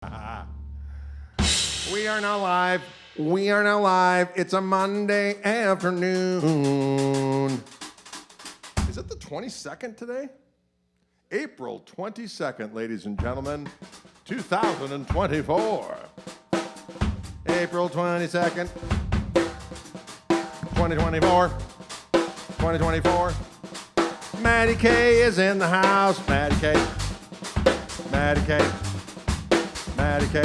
We are now live. We are now live. It's a Monday afternoon. Is it the 22nd today? April 22nd, ladies and gentlemen, 2024. April 22nd, 2024. 2024. Maddie K is in the house. Maddie K. Maddie K. Maddie K.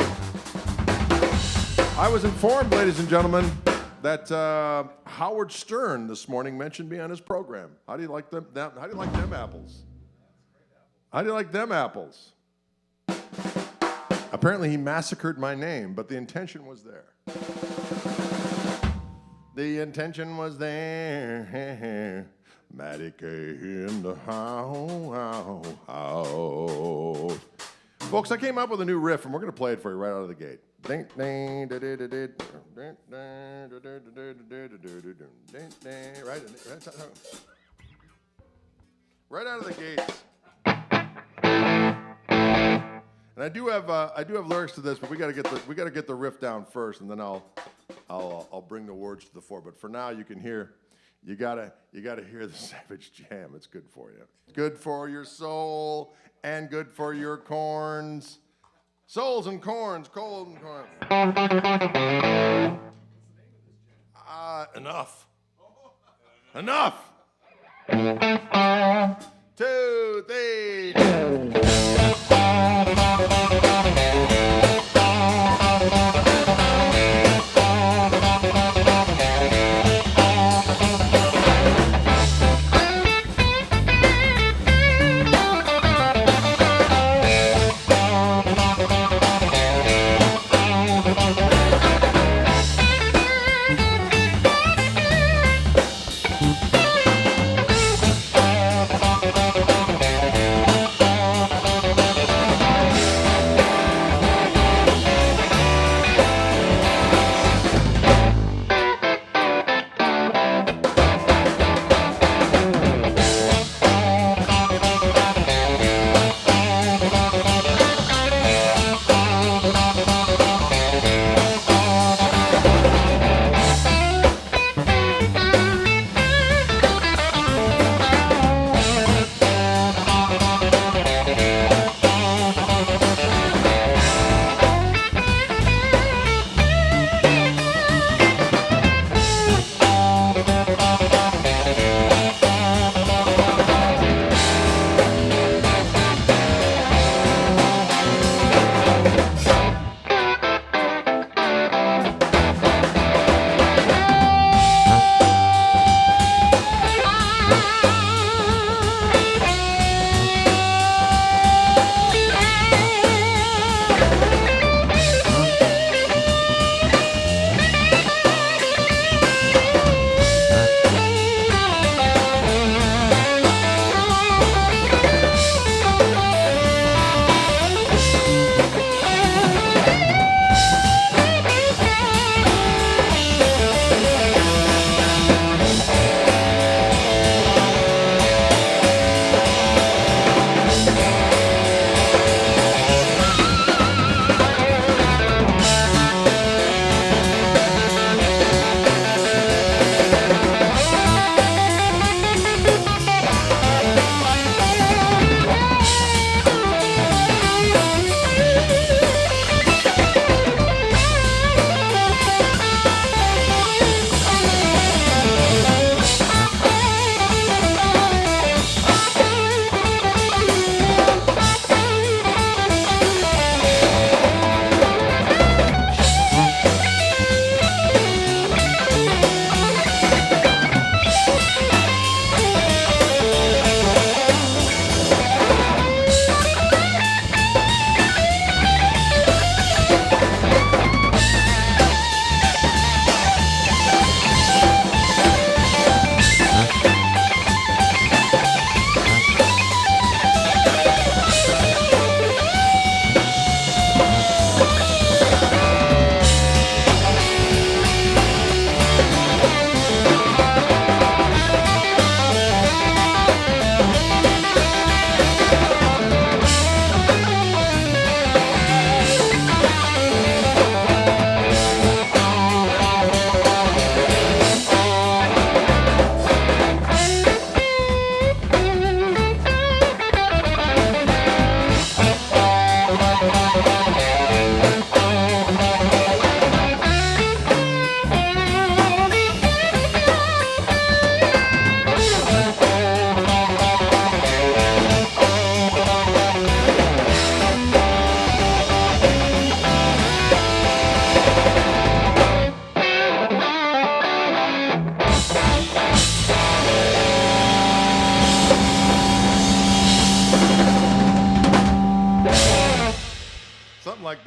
I was informed, ladies and gentlemen, that Howard Stern this morning mentioned me on his program. How do you like them? How do you like them apples? How do you like them apples? Apparently, he massacred my name, but the intention was there. The intention was there. Maddie K in the house. Folks, I came up with a new riff, and we're going to play it for you right out of the gate. Right out of the gates. And I do have lyrics to this, but we got to get the riff down first, and then I'll bring the words to the fore. But for now, you can hear. You gotta hear the Savage Jam. It's good for you. Good for your soul and good for your corns. Souls and corns, cold and corn. Enough. Enough. 2, 3.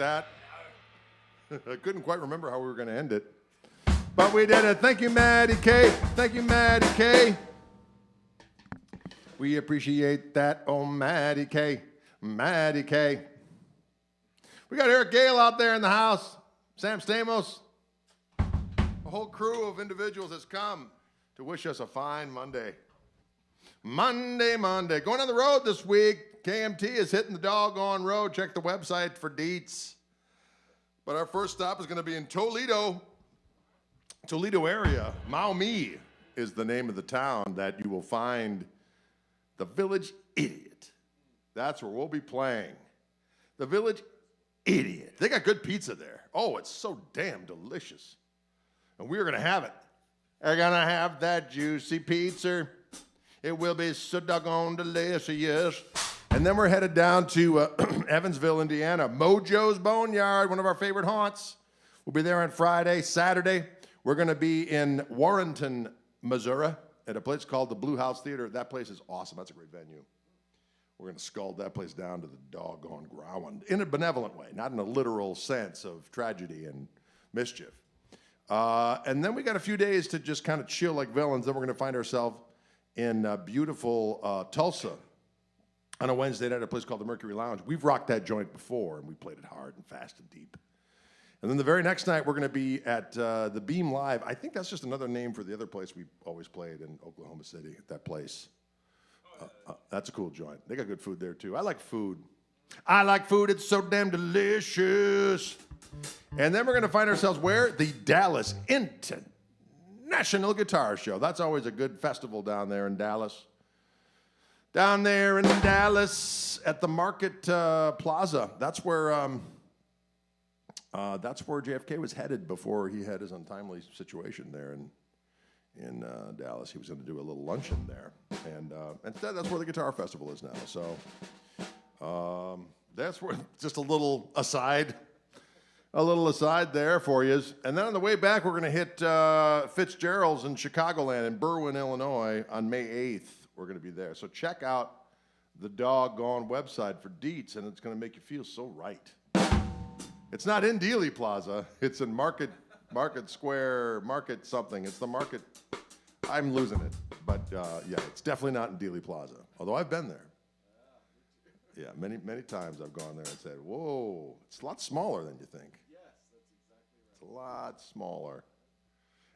that. I couldn't quite remember how we were going to end it. But we did it. Thank you, Maddie K. Thank you, Maddie K. We appreciate that. Oh, Maddie K. Maddie K. We got Eric Gale out there in the house. Sam Stamos. A whole crew of individuals has come to wish us a fine Monday. Monday. Going on the road this week. KMT is hitting the doggone road. Check the website for deets. But our first stop is going to be in Toledo area. Maumee is the name of the town that you will find the Village Idiot. That's where we'll be playing. The Village Idiot. They got good pizza there. Oh, it's so damn delicious. And we're going to have it. We're going to have that juicy pizza. It will be so doggone delicious. And then we're headed down to Evansville, Indiana. Mojo's Boneyard, one of our favorite haunts. We'll be there on Friday. Saturday, we're going to be in Warrenton, Missouri, at a place called the Blue House Theater. That place is awesome. That's a great venue. We're going to scald that place down to the doggone ground in a benevolent way, not in a literal sense of tragedy and mischief. And then we got a few days to just kind of chill like villains. Then we're going to find ourselves in beautiful Tulsa on a Wednesday night at a place called the Mercury Lounge. We've rocked that joint before, and we played it hard and fast and deep. And then the very next night, we're going to be at the Beam Live. I think that's just another name for the other place we always played in Oklahoma City, that place. That's a cool joint. They got good food there, too. I like food. It's so damn delicious. And then we're going to find ourselves where? The Dallas International Guitar Show. That's always a good festival down there in Dallas. Down there in Dallas at the Market Plaza. That's where JFK was headed before he had his untimely situation there in Dallas. He was going to do a little luncheon there. And instead, that's where the Guitar Festival is now. So that's where, just a little aside there for you. And then on the way back, we're going to hit Fitzgerald's in Chicagoland in Berwyn, Illinois on May 8th. We're going to be there. So check out the doggone website for deets, and it's going to make you feel so right. It's not in Dealey Plaza. It's in Market Square, Market something. It's the Market. I'm losing it. But, yeah, it's definitely not in Dealey Plaza, although I've been there. Yeah, many, many times I've gone there and said, whoa, it's a lot smaller than you think. Yes, that's exactly right. It's a lot smaller.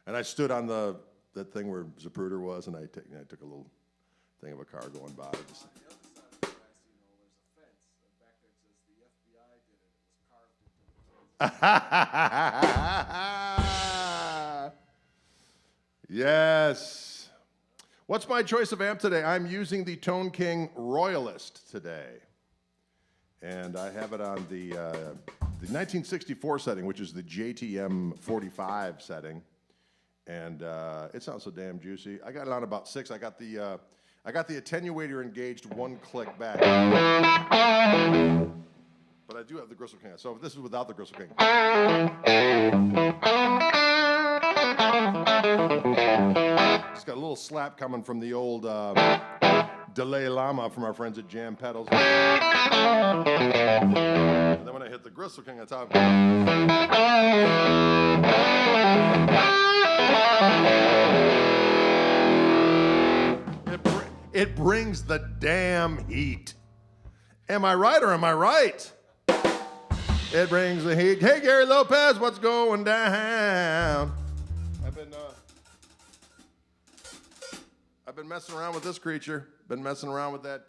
And I stood on that thing where Zapruder was, and I took a little thing of a car going by. On the other side of the grass, there's a fence. Back there it says the FBI did it. It was carved into the Yes. What's my choice of amp today? I'm using the Tone King Royalist today. And I have it on the 1964 setting, which is the JTM 45 setting. And it sounds so damn juicy. I got it on about 6. I got the attenuator engaged 1 click back. But I do have the Gristle King. So this is without the Gristle King. Just got a little slap coming from the old Delay Llama from our friends at Jam Pedals. And then when I hit the Gristle King on top, it brings the damn heat. Am I right or am I right? It brings the heat. Hey, Gary Lopez, what's going down? I've been messing around with this creature. Been messing around with that,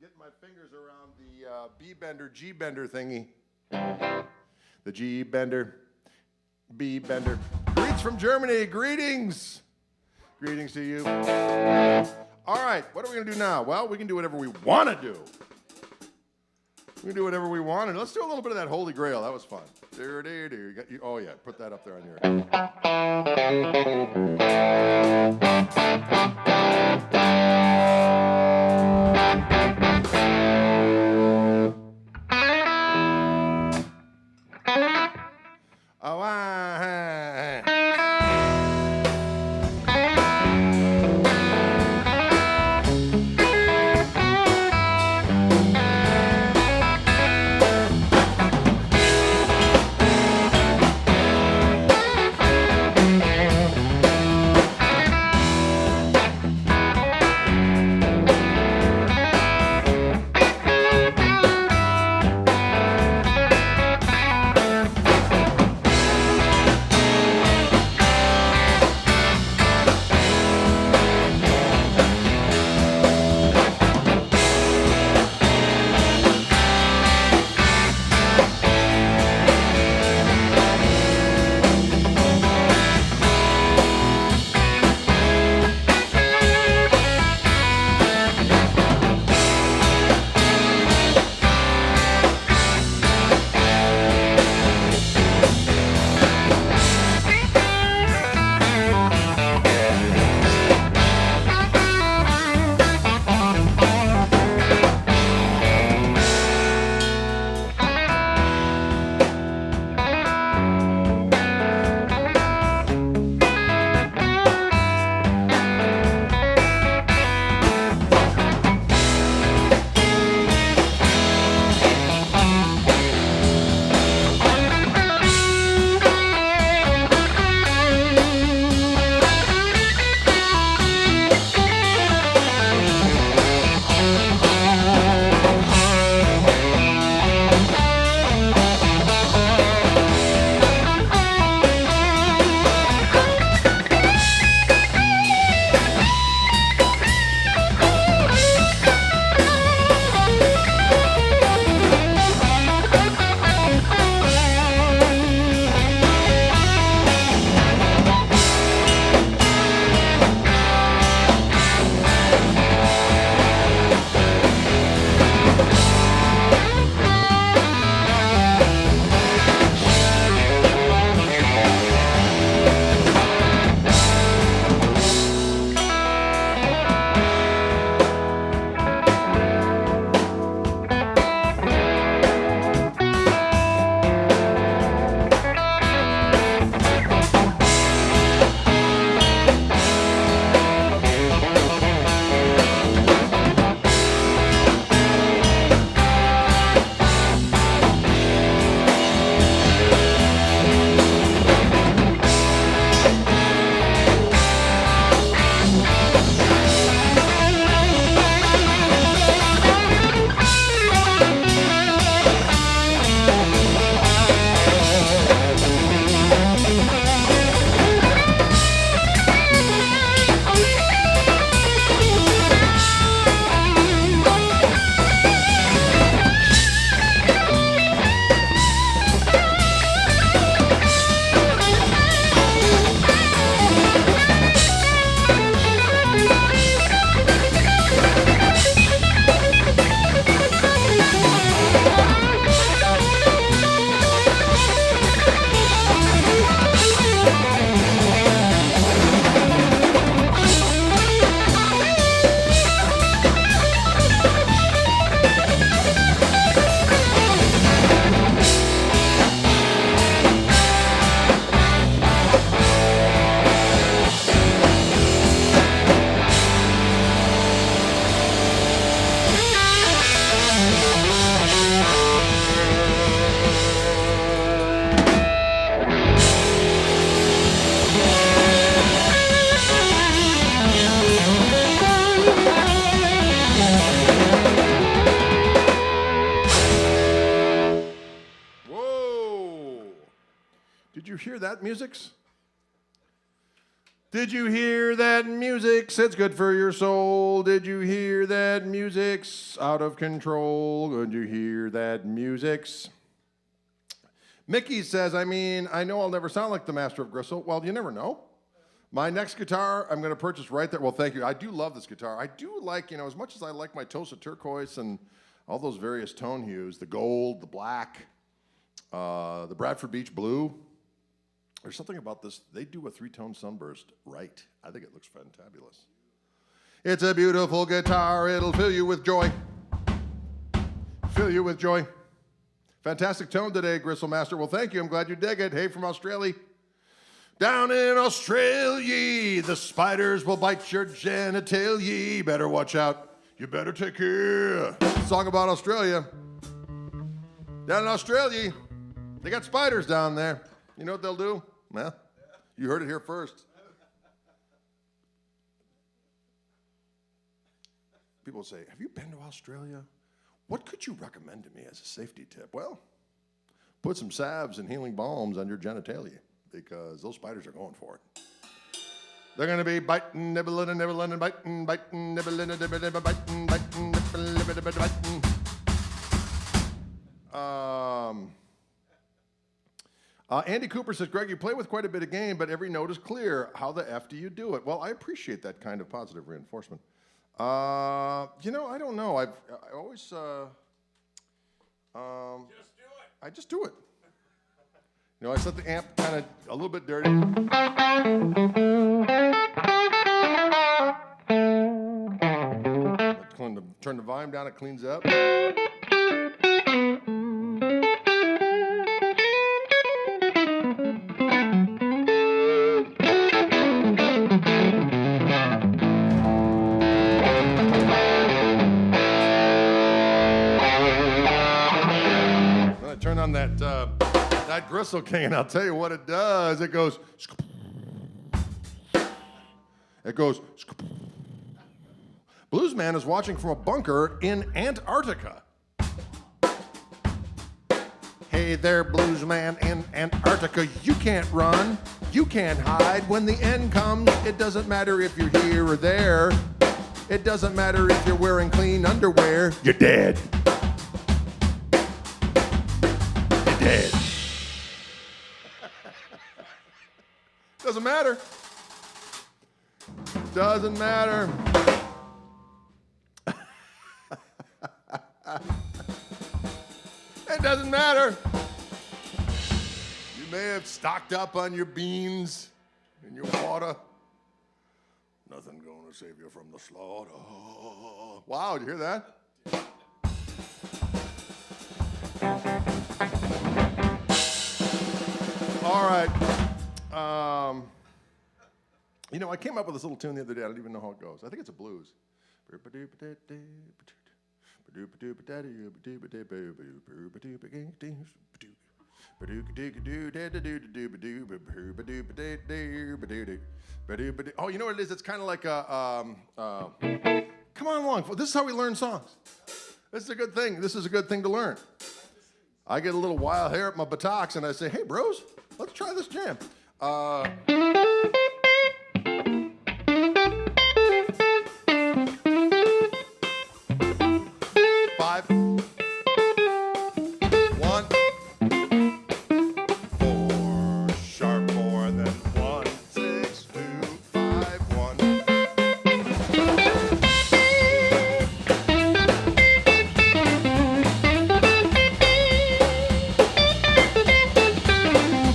getting my fingers around the B-bender, G-bender thingy. The G-bender, B-bender. Greets from Germany. Greetings. Greetings to you. All right, what are we going to do now? Well, we can do whatever we want to do. We can do whatever we want. And let's do a little bit of that Holy Grail. That was fun. Oh, yeah, put that up there on your... Did you hear that, musics? Did you hear that, music? It's good for your soul. Did you hear that, music's out of control? Did you hear that, music's? Mickey says, I know I'll never sound like the master of Gristle. Well, you never know. My next guitar, I'm going to purchase right there. Well, thank you. I do love this guitar. I do like, as much as I like my Tosa turquoise and all those various tone hues, the gold, the black, the Bradford Beach blue. There's something about this. They do a 3-tone sunburst right. I think it looks fantabulous. It's a beautiful guitar. It'll fill you with joy. Fill you with joy. Fantastic tone today, Gristle Master. Well, thank you. I'm glad you dig it. Hey, from Australia. Down in Australia, the spiders will bite your genitalia. Better watch out. You better take care. Song about Australia. Down in Australia, they got spiders down there. You know what they'll do? Well, you heard it here first. People say, have you been to Australia? What could you recommend to me as a safety tip? Well, put some salves and healing balms on your genitalia because those spiders are going for it. They're going to be biting, nibbling, and nibbling, and biting, biting, nibbling, and nibbling, and biting, biting, nibbling, nibbling, and biting. Andy Cooper says, Greg, you play with quite a bit of game, but every note is clear. How the F do you do it? Well, I appreciate that kind of positive reinforcement. I don't know. I always... just do it. I just do it. I set the amp kind of a little bit dirty. Turn the volume down, it cleans up. Turn on that Gristle King, and I'll tell you what it does. It goes. Bluesman is watching from a bunker in Antarctica. Hey there, Bluesman in Antarctica. You can't run. You can't hide. When the end comes, it doesn't matter if you're here or there. It doesn't matter if you're wearing clean underwear. You're dead. Dead. Doesn't matter. Doesn't matter. It doesn't matter. You may have stocked up on your beans and your water. Nothing gonna save you from the slaughter. Wow, did you hear that? All right. I came up with this little tune the other day. I don't even know how it goes. I think it's a blues. Oh, you know what it is? It's kind of like a... come on along. This is how we learn songs. This is a good thing. This is a good thing to learn. I get a little wild hair at my buttocks, and I say, hey, bros, let's try this jam. 5, 1, 4, sharp 4, and then 1, 6, 2, 5, 1.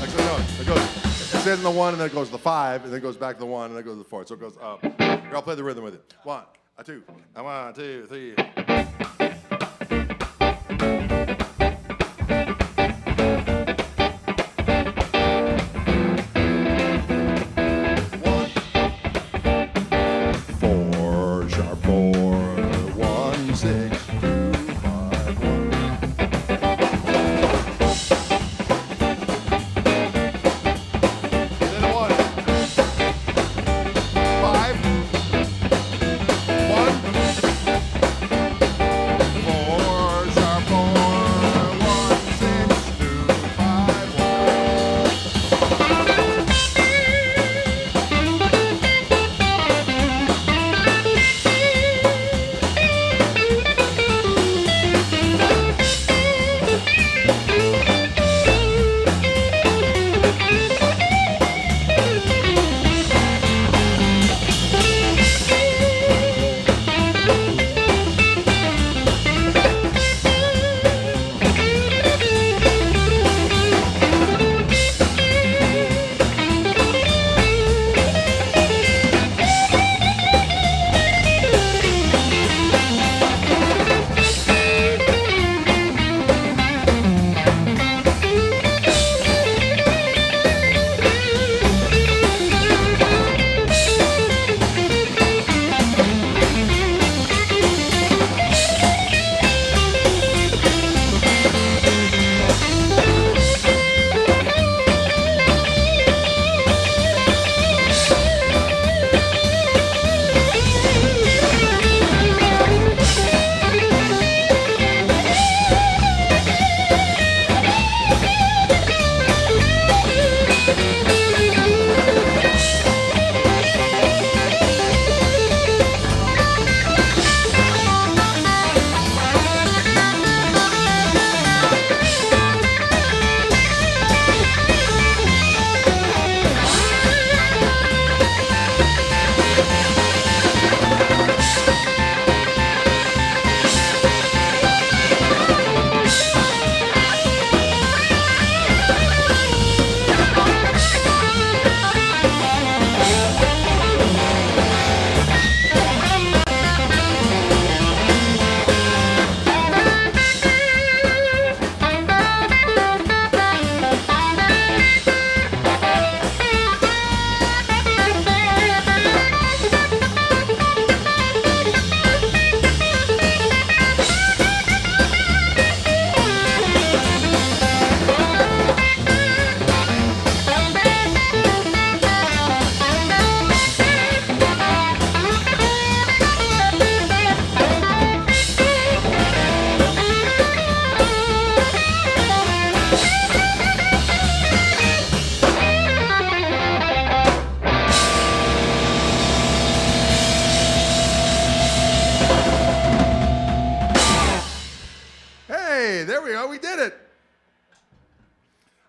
Actually, no, it goes. It says in the 1, and then it goes to the 5, and then it goes back to the 1, and then it goes to the 4. So it goes up. Here, I'll play the rhythm with it. 1, 2, 1, 2, 3.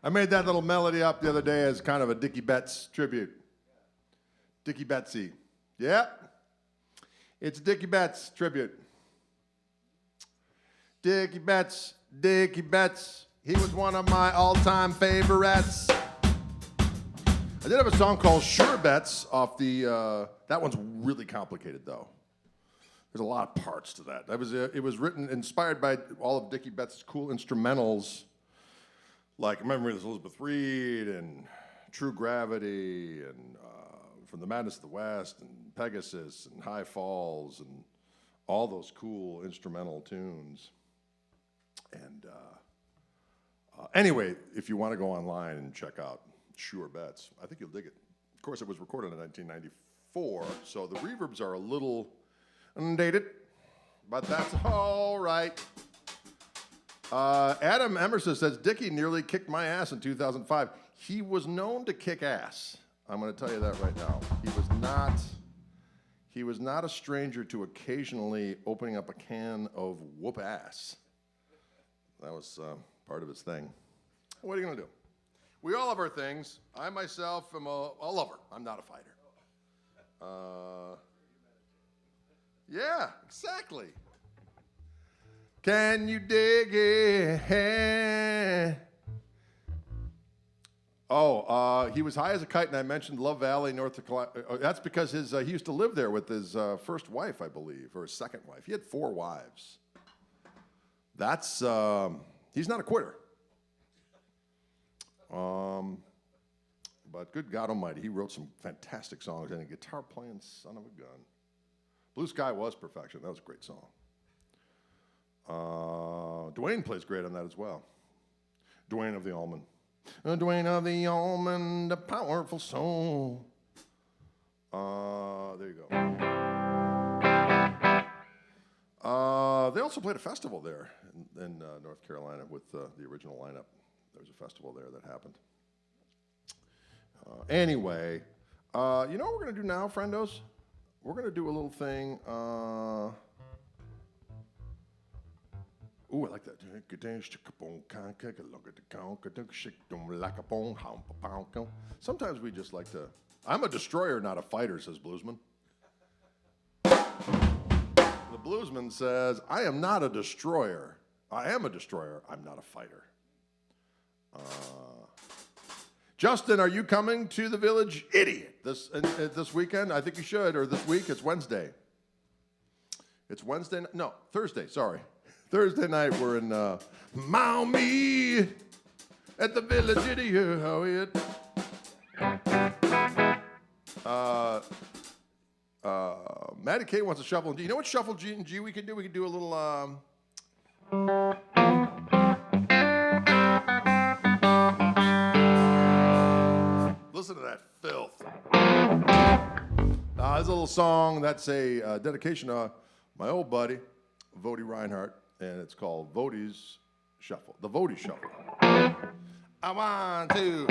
I made that little melody up the other day as kind of a Dicky Betts tribute. Dicky Betsy. Yep. It's Dicky Betts tribute. Dicky Betts, Dicky Betts. He was one of my all-time favorites. I did have a song called Sure Bets off the, that one's really complicated though. There's a lot of parts to that. It was written, inspired by all of Dicky Betts' cool instrumentals, like Memory of Elizabeth Reed and True Gravity and From the Madness of the West and Pegasus and High Falls and all those cool instrumental tunes. And anyway, if you want to go online and check out Sure Bets, I think you'll dig it. Of course, it was recorded in 1994, so the reverbs are a little dated, but that's all right. Adam Emerson says, Dicky nearly kicked my ass in 2005. He was known to kick ass. I'm going to tell you that right now. He was not a stranger to occasionally opening up a can of whoop ass. That was part of his thing. What are you going to do? We all have our things. I myself am a lover. I'm not a fighter. Yeah, exactly. Can you dig it? Oh, he was high as a kite, and I mentioned Love Valley, North Carolina. That's because he used to live there with his first wife, I believe, or his second wife. He had 4 wives. That's, he's not a quitter. But good God Almighty, he wrote some fantastic songs, and a guitar playing son of a gun. Blue Sky was perfection. That was a great song. Dwayne plays great on that as well. Dwayne of the Almond. Dwayne of the Almond, a powerful soul. There you go. They also played a festival there in North Carolina with the original lineup. There was a festival there that happened. Anyway, you know what we're going to do now, friendos? We're going to do a little thing. Ooh, I like that. Sometimes we just like to. I'm a destroyer, not a fighter, says Bluesman. The Bluesman says, I am not a destroyer. I am a destroyer. I'm not a fighter. Justin, are you coming to the Village? Idiot. This weekend? I think you should, or this week. It's Wednesday. It's Wednesday. No, Thursday. Sorry. Thursday night, we're in Maumee at the Village Idiot. Matty K wants a shuffle and G. You know what shuffle G and G we can do? We can do a little. Listen to that filth. There's a little song that's a dedication to my old buddy, Vodie Reinhardt, and it's called Vodie's Shuffle. The Vodie Shuffle. I want to.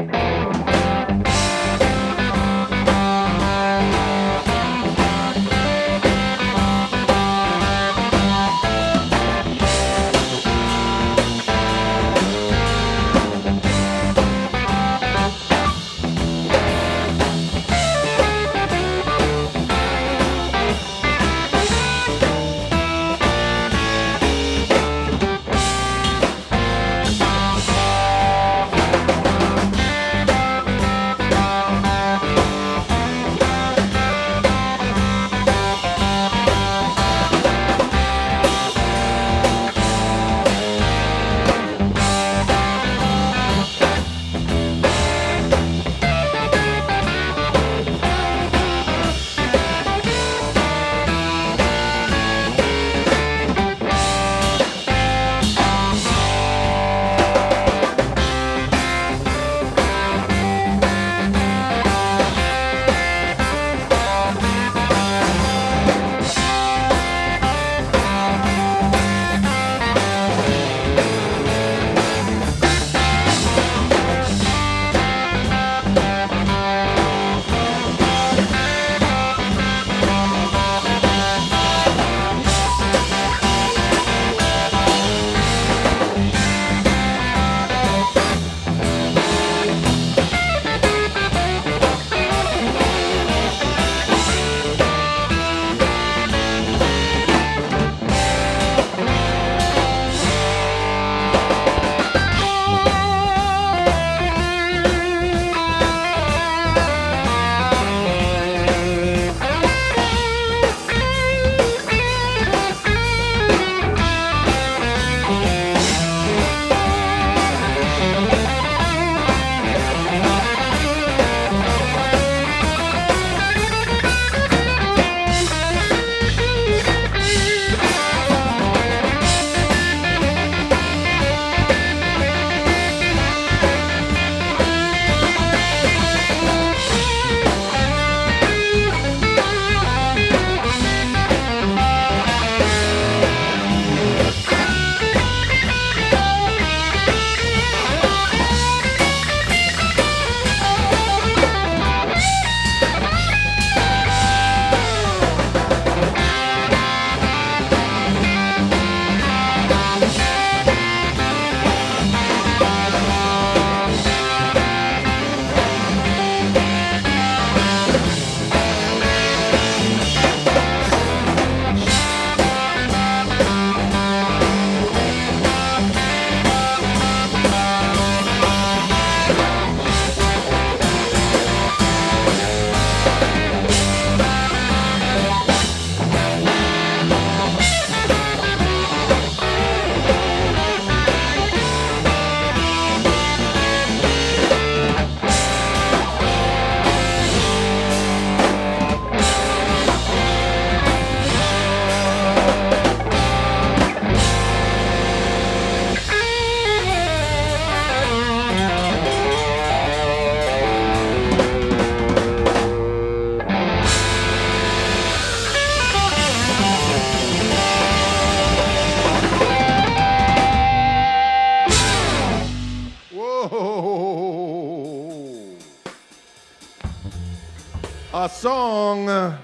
A song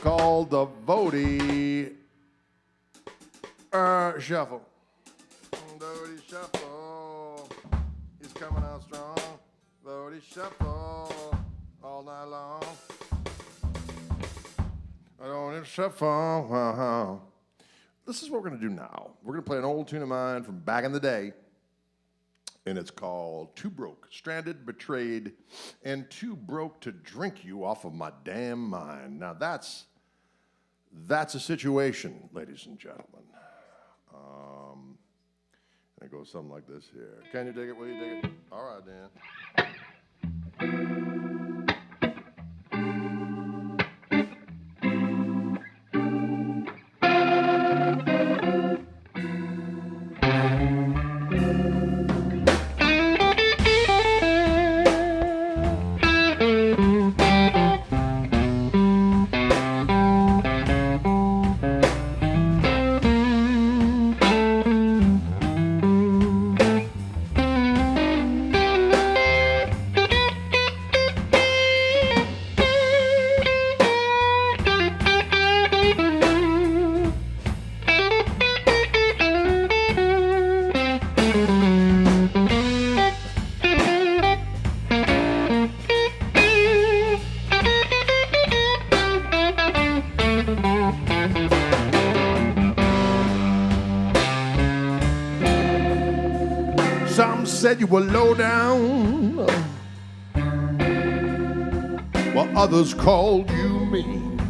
called the Vodie Shuffle. Vodie Shuffle. He's coming out strong. Vodie Shuffle all night long. I don't shuffle. This is what we're going to do now. We're going to play an old tune of mine from back in the day. And it's called Too Broke, Stranded, Betrayed, and Too Broke to Drink You Off of My Damn Mind. Now that's a situation, ladies and gentlemen. And it goes something like this here. Can you dig it? Will you dig it? All right, Dan. Some said you were low down, while others called you mean.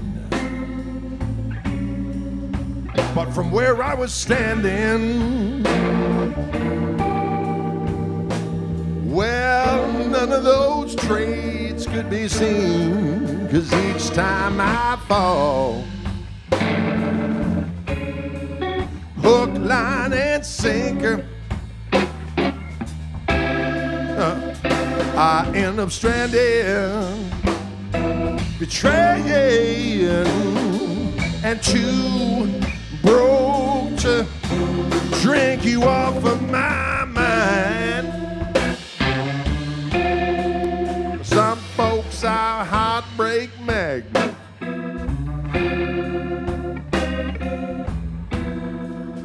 But from where I was standing, well, none of those traits could be seen, 'cause each time I fall, hook, line, and sinker, I end up stranded, betrayed, and too broke to drink you off of my mind. Some folks are heartbreak magnets,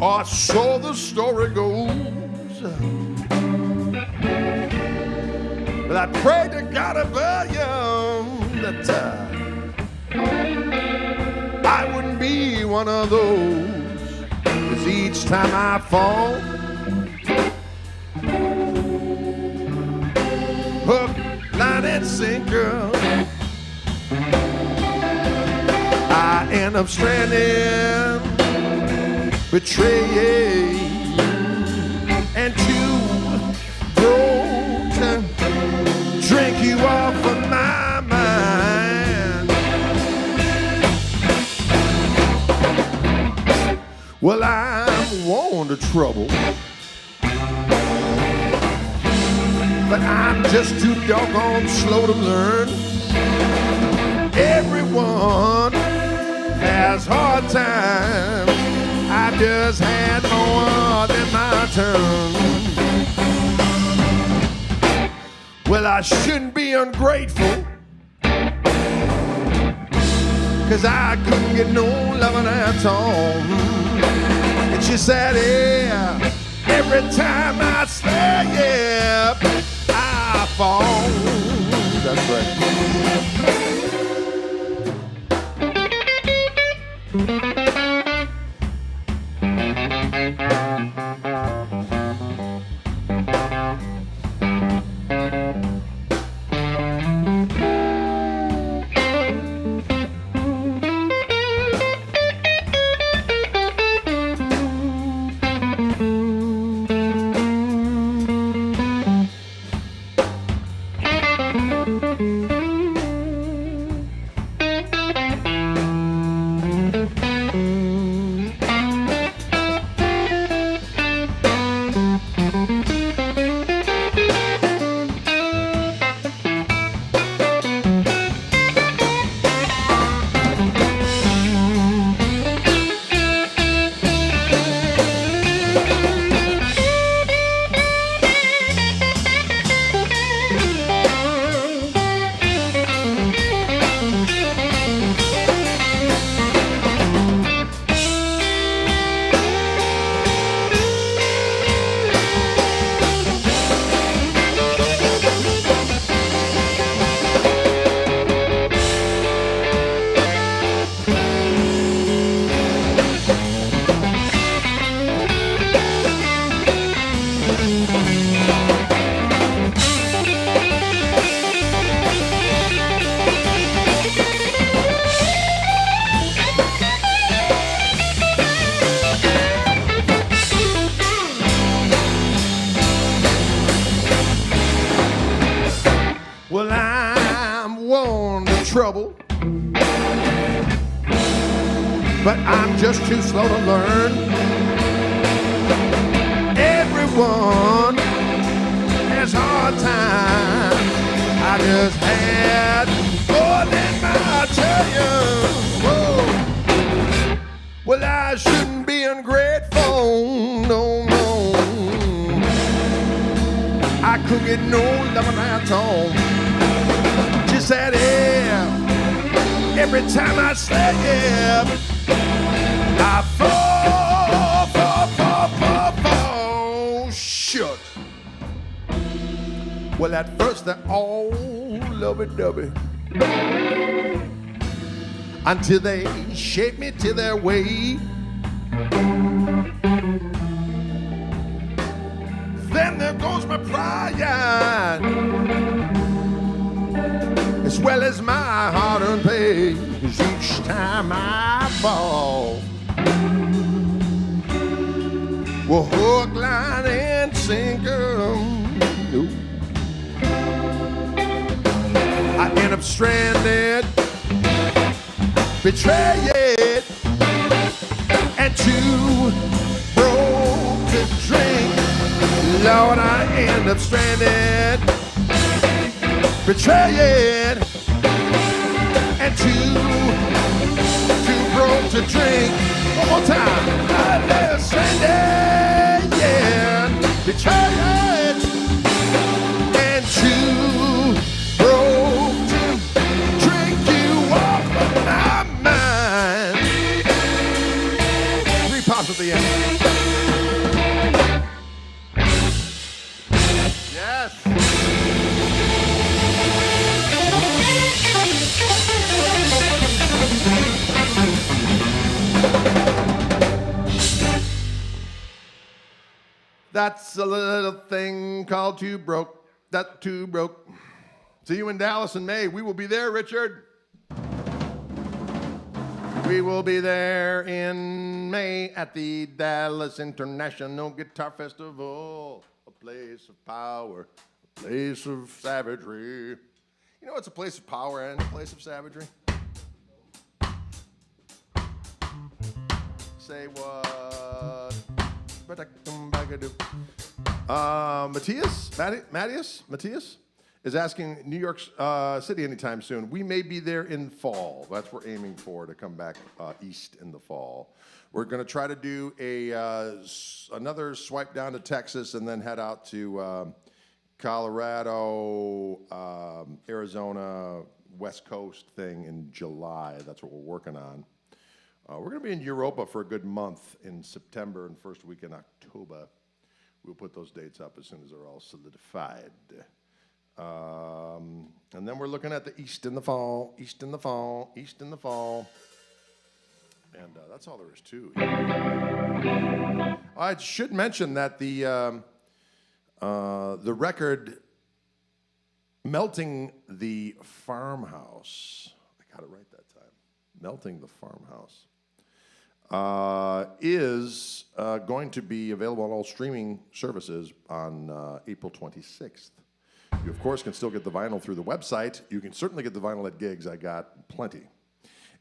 or so the story goes. But I pray to God above you that I wouldn't be one of those. 'Cause each time I fall, hook, line, and sinker, I end up stranded, betrayed, and too broke to drink you off of my mind. Well, I'm warned of trouble, but I'm just too doggone slow to learn. Everyone has hard times. I just had more than my turn. Well, I shouldn't be ungrateful, 'cause I couldn't get no loving at all. It's just that, yeah, every time I slip, I fall. That's right. Well, I'm worn to trouble, but I'm just too slow to learn. Everyone has hard times. I just had more than my tell you. Whoa. Well, I shouldn't be ungrateful, no, no. I couldn't get no loving at all. Just that air. Every time I slip, I fall. Shut. Well, at first they're all lovey-dovey until they shape me to their way. Then there goes my pride, as well as my hard-earned pay. 'Cause each time I fall, well, hook, line, and sinker, I end up stranded, betrayed, and too broke to drink. Lord, I end up stranded, betrayed, and too broke to drink. One more time. I left stranded, yeah, betrayed, and too broke to drink you off of my mind. 3 pops at the end. Yes. That's a little thing called Too Broke. That Too Broke. See you in Dallas in May. We will be there, Richard. We will be there in May at the Dallas International Guitar Festival. A place of power, a place of savagery. You know, it's a place of power and a place of savagery. Say what? Matthias is asking New York City anytime soon. We may be there in fall. That's what we're aiming for, to come back east in the fall. We're going to try to do another swipe down to Texas and then head out to Colorado, Arizona, West Coast thing in July. That's what we're working on. We're going to be in Europa for a good month in September and first week in October. We'll put those dates up as soon as they're all solidified. And then we're looking at the East in the fall, East in the fall, East in the fall. And that's all there is to it. I should mention that the record Melting the Farmhouse, I got it right that time, Melting the Farmhouse, is going to be available on all streaming services on April 26th. You, of course, can still get the vinyl through the website. You can certainly get the vinyl at gigs. I got plenty.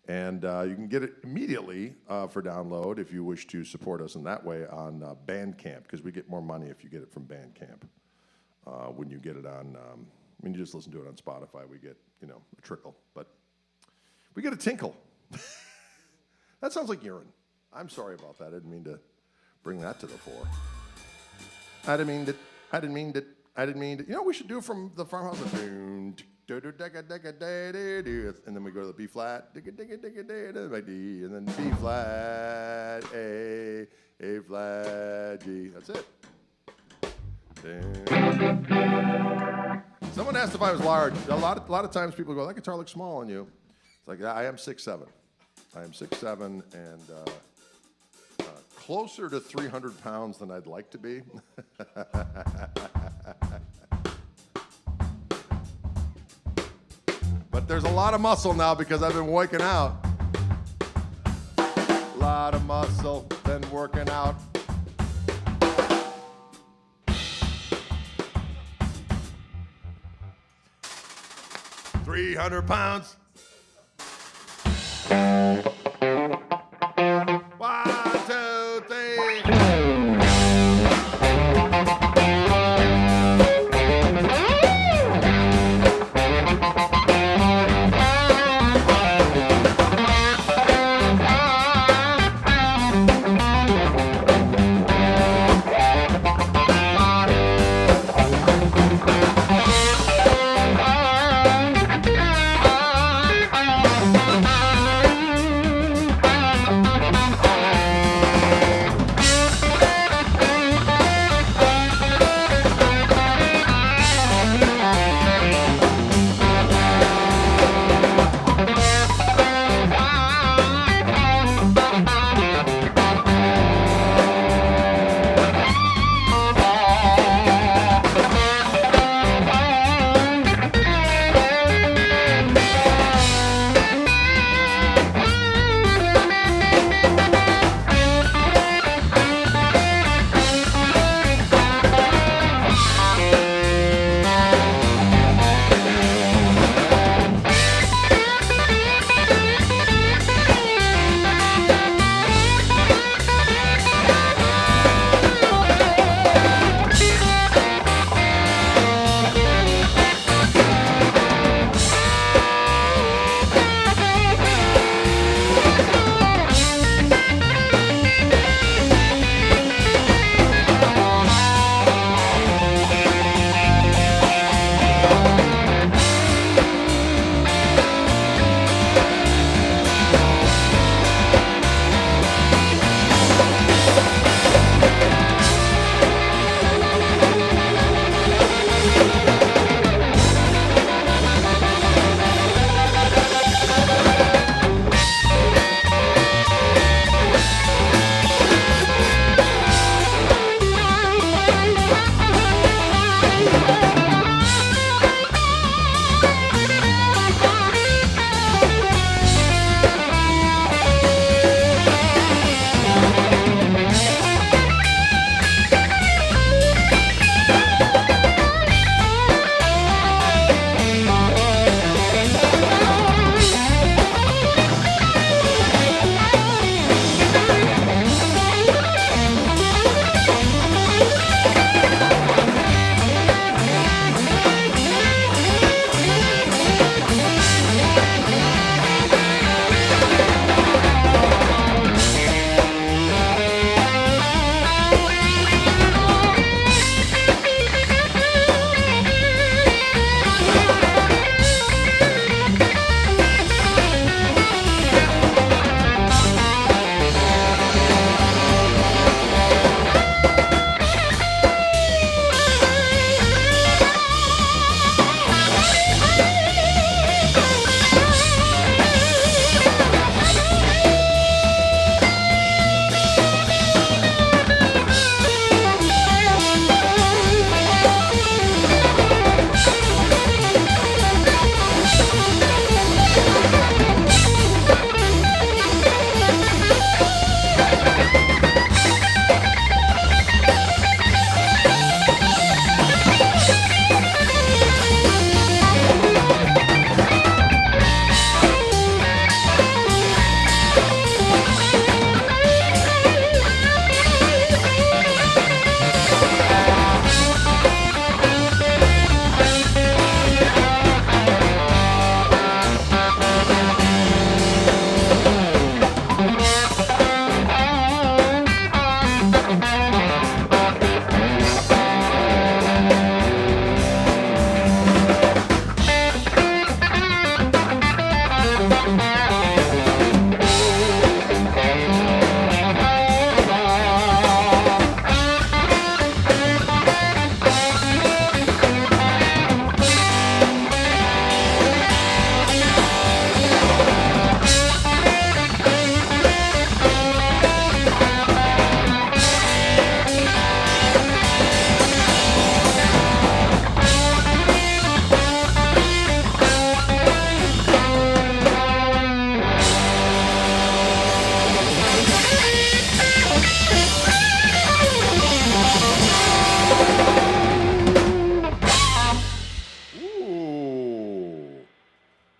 And you can get it immediately for download if you wish to support us in that way on Bandcamp, because we get more money if you get it from Bandcamp. When you get it on, when you just listen to it on Spotify, we get, a trickle. But we get a tinkle. That sounds like urine. I'm sorry about that. I didn't mean to bring that to the fore. I didn't mean to. You know what we should do from the Farmhouse? And then we go to the B flat, and then B flat, A flat, G. That's it. Someone asked if I was large. A lot of times people go, "That guitar looks small on you." It's like, I am 6'7". I am 6'7" and closer to 300 pounds than I'd like to be. But there's a lot of muscle now because I've been working out. A lot of muscle, been working out. 300 pounds. 1, 2, 3.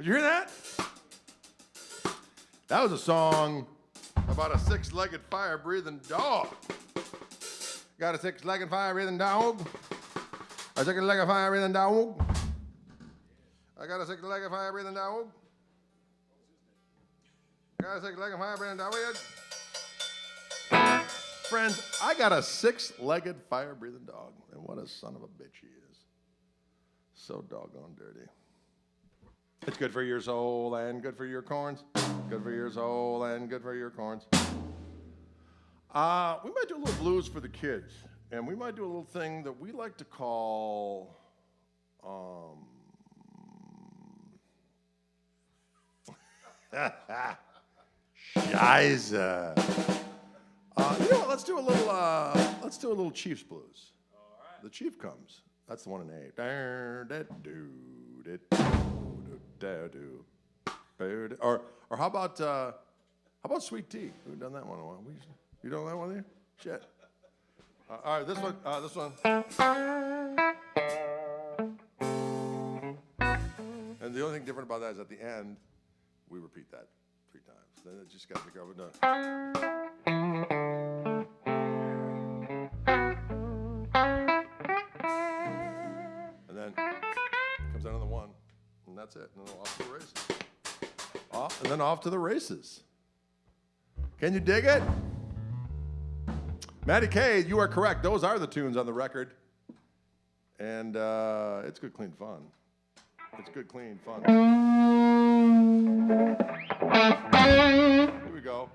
you hear that? That was a song about a six-legged fire-breathing dog. Got a six-legged fire-breathing dog? A six-legged fire-breathing dog? I got a six-legged fire-breathing dog? Got a six-legged fire-breathing dog? Friends, I got a six-legged fire-breathing dog, and what a son of a bitch he is. So doggone dirty. It's good for your soul and good for your corns. Good for your soul and good for your corns. We might do a little blues for the kids, and we might do a little thing that we like to call Shiza. You know what? Let's do a little Chiefs blues. All right. The Chief comes. That's the one in A. Or how about Sweet Tea? We've done that one in a while. You done that one there? Shit. All right, this one. And the only thing different about that is at the end, we repeat that 3 times. Then it just got to go done. And then comes another one, and that's it. And then off to the races. Off to the races. Can you dig it? Matty K, you are correct. Those are the tunes on the record. And it's good, clean fun. It's good, clean fun. Here we go.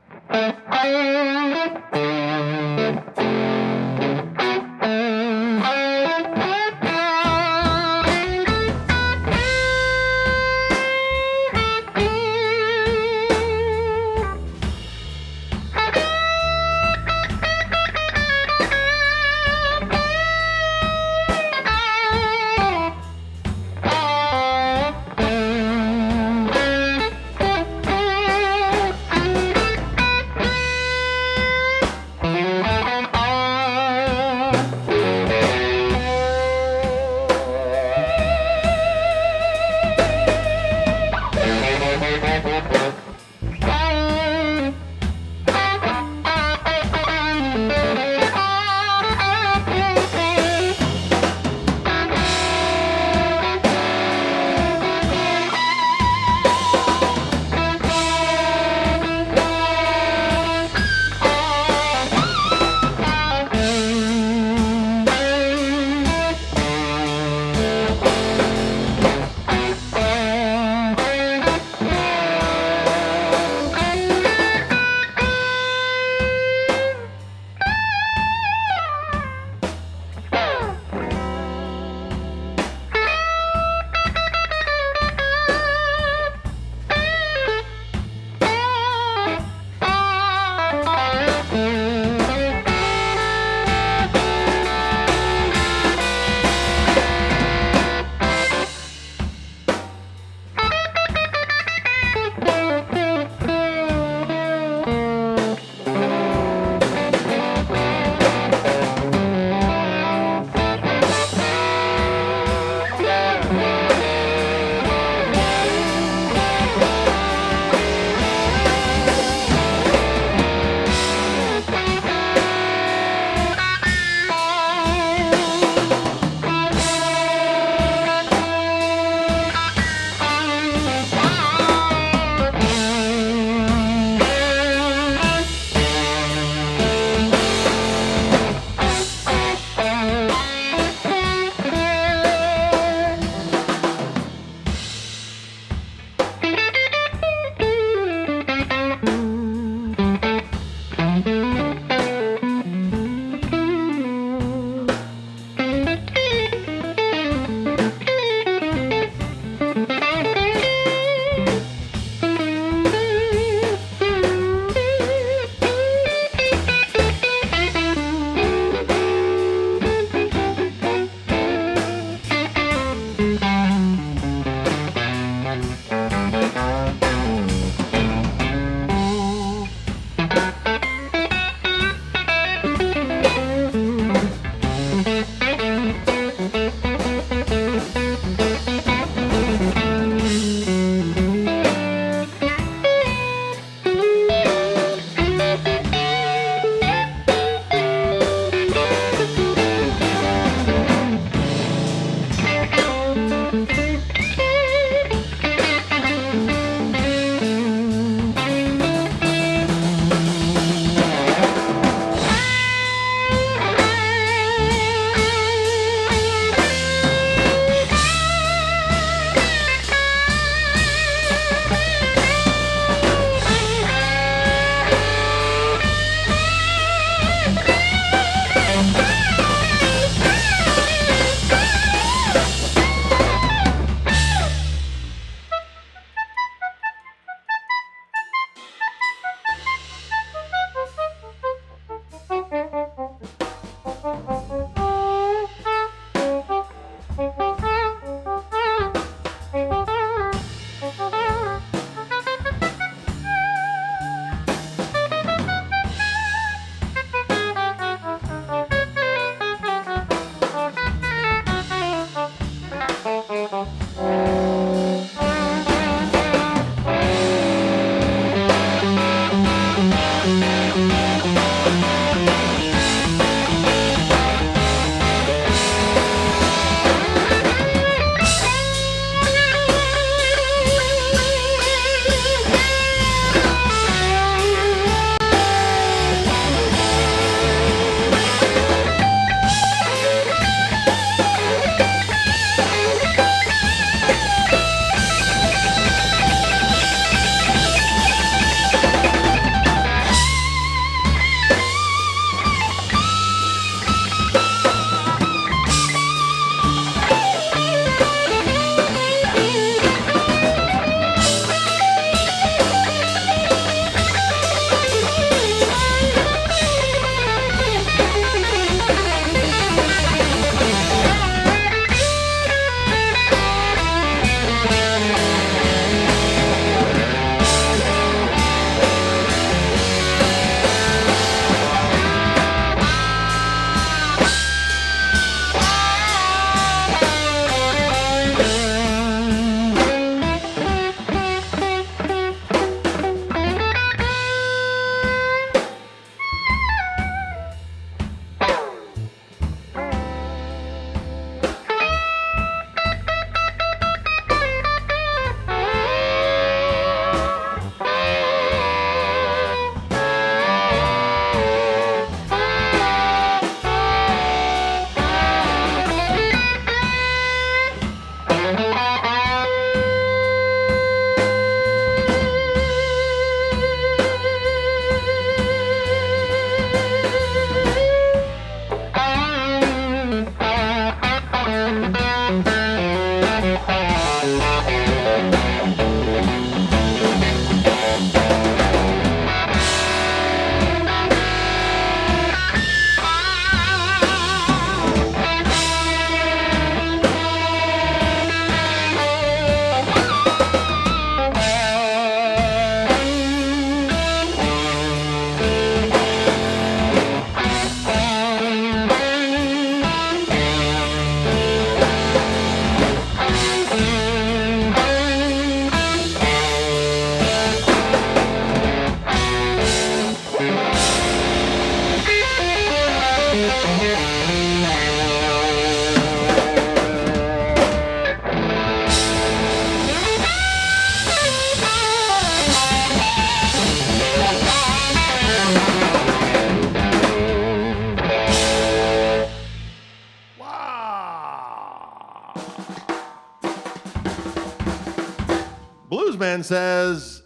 Bluesman says,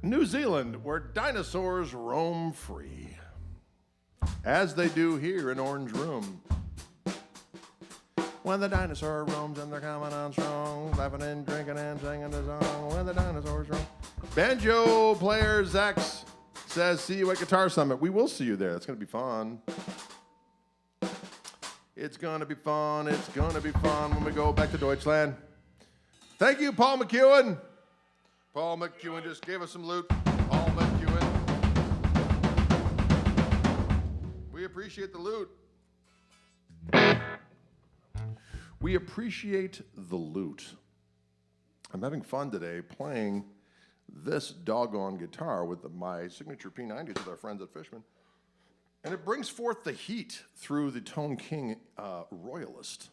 New Zealand, where dinosaurs roam free, as they do here in Orange Room. When the dinosaur roams and they're coming on strong, laughing and drinking and singing the song. When the dinosaurs roam. Banjo player Zax says, see you at Guitar Summit. We will see you there. That's going to be fun. It's going to be fun. It's going to be fun when we go back to Deutschland. Thank you, Paul McEwen. Paul McEwen just gave us some loot. Paul McEwen. We appreciate the loot. We appreciate the loot. I'm having fun today playing this doggone guitar with my signature P90s with our friends at Fishman. And it brings forth the heat through the Tone King Royalist.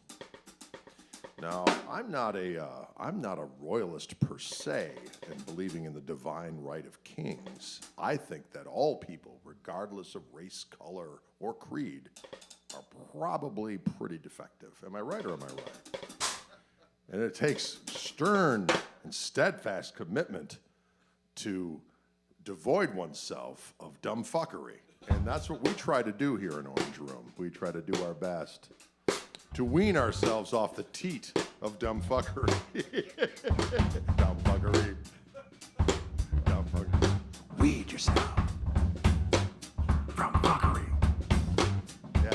Now, I'm not a royalist per se in believing in the divine right of kings. I think that all people, regardless of race, color, or creed, are probably pretty defective. Am I right or am I right? And it takes stern and steadfast commitment to devoid oneself of dumb fuckery. And that's what we try to do here in Orange Room. We try to do our best to wean ourselves off the teat of dumb fuckery. Dumb fuckery. Dumb fuckery. Weed yourself from fuckery. Yeah.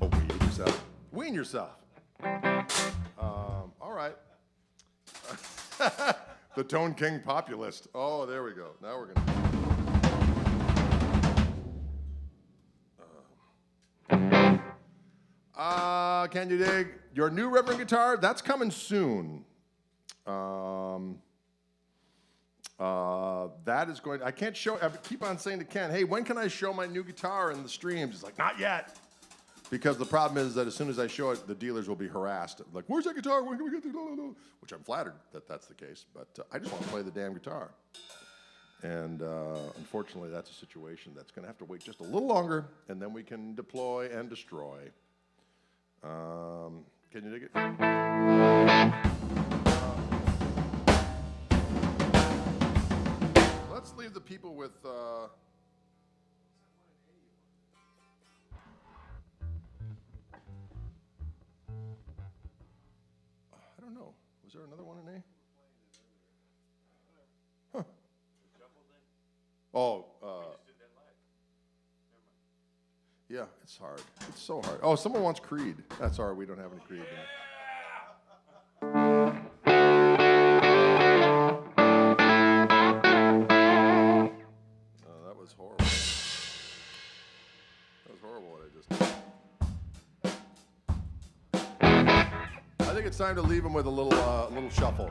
Oh, weed yourself. Wean yourself. All right. The Tone King populist. Oh, there we go. Now we're going to... Can you dig? Your new Reverend guitar, that's coming soon. That is going, I can't show, I keep on saying to Ken, hey, when can I show my new guitar in the streams? He's like, not yet. Because the problem is that as soon as I show it, the dealers will be harassed. Like, where's that guitar? When can we get the, which I'm flattered that that's the case, but I just want to play the damn guitar. And unfortunately, that's a situation that's going to have to wait just a little longer, and then we can deploy and destroy. Can you dig it? Let's leave the people with... I don't know. Was there another one in A? Huh. Oh, yeah, it's hard. It's so hard. Oh, someone wants Creed. That's all right. We don't have any Creed. Oh, that was horrible. That was horrible what I just did. I think it's time to leave him with a little shuffle.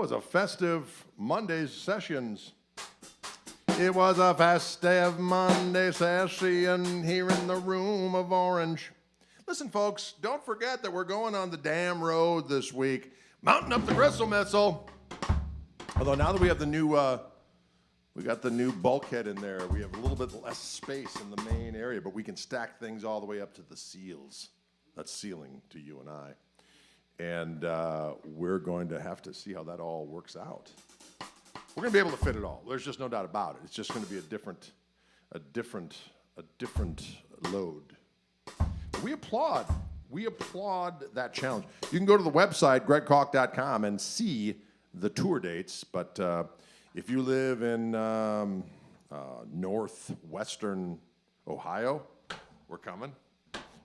was a festive Monday sessions. It was a festive Monday session here in the room of orange. Listen, folks, don't forget that we're going on the damn road this week, mounting up the Gristle Missile. Although now that we have the new, we got the new bulkhead in there, we have a little bit less space in the main area, but we can stack things all the way up to the seals. That's ceiling to you and I. And we're going to have to see how that all works out. We're going to be able to fit it all. There's just no doubt about it. It's just going to be a different load. We applaud that challenge. You can go to the website, gregkoch.com, and see the tour dates. But if you live in northwestern Ohio, we're coming.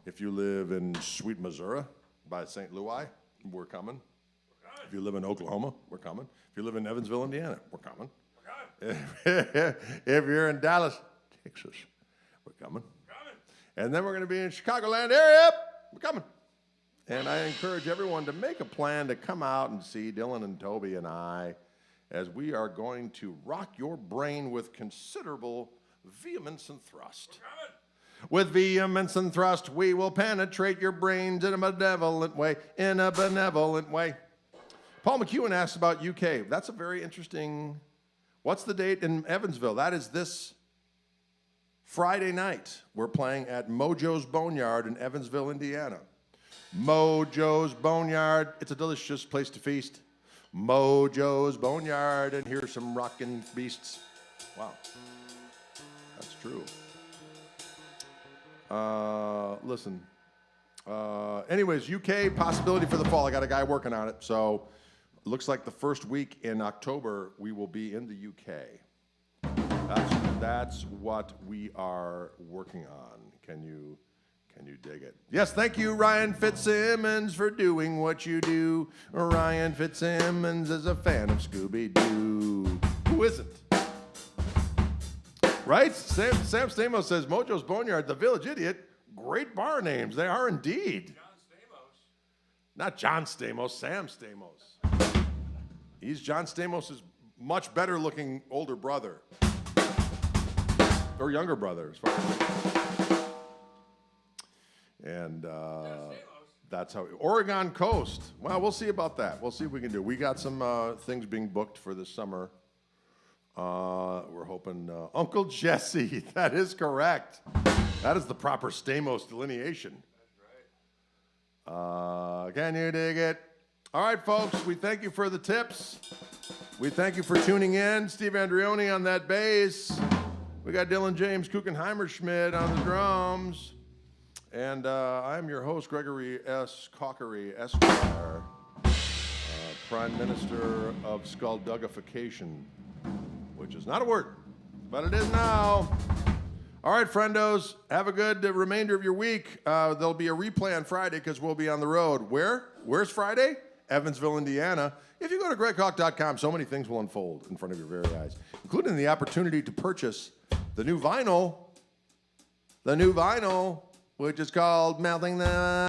If you live in sweet Missouri by St. Louis, we're coming. If you live in Oklahoma, we're coming. If you live in Evansville, Indiana, we're coming. If you're in Dallas, Texas, we're coming. And then we're going to be in Chicagoland area, we're coming. And I encourage everyone to make a plan to come out and see Dylan and Toby and I, as we are going to rock your brain with considerable vehemence and thrust. With vehemence and thrust, we will penetrate your brains in a benevolent way, Paul McEwen asked about UK. That's a very interesting. What's the date in Evansville? That is this Friday night. We're playing at Mojo's Boneyard in Evansville, Indiana. Mojo's Boneyard. It's a delicious place to feast. Mojo's Boneyard, and here's some rockin' beasts. Wow, that's true. Listen. Anyways, UK possibility for the fall. I got a guy working on it, so it looks like the first week in October we will be in the UK. That's what we are working on. Can you dig it? Yes, thank you, Ryan Fitzsimmons, for doing what you do. Ryan Fitzsimmons is a fan of Scooby-Doo. Who isn't? Right? Sam Stamos says, Mojo's Boneyard, the Village Idiot. Great bar names. They are indeed. John Stamos. Not John Stamos, Sam Stamos. He's John Stamos' much better looking older brother. Or younger brother, as far as. And that's how. Oregon Coast. Well, we'll see about that. We'll see what we can do. We got some things being booked for this summer. We're hoping Uncle Jesse. That is correct. That is the proper Stamos delineation. That's right. Can you dig it? All right, folks, we thank you for the tips. We thank you for tuning in. Steve Andreoni on that bass. We got Dylan James Kuchenheimer-Schmidt on the drums. And I'm your host, Gregory S. Cockery, Esquire, Prime Minister of Skullduggification, which is not a word, but it is now. All right, friendos, have a good remainder of your week. There'll be a replay on Friday because we'll be on the road. Where? Where's Friday? Evansville, Indiana. If you go to gregkoch.com, so many things will unfold in front of your very eyes, including the opportunity to purchase the new vinyl, which is called Melting the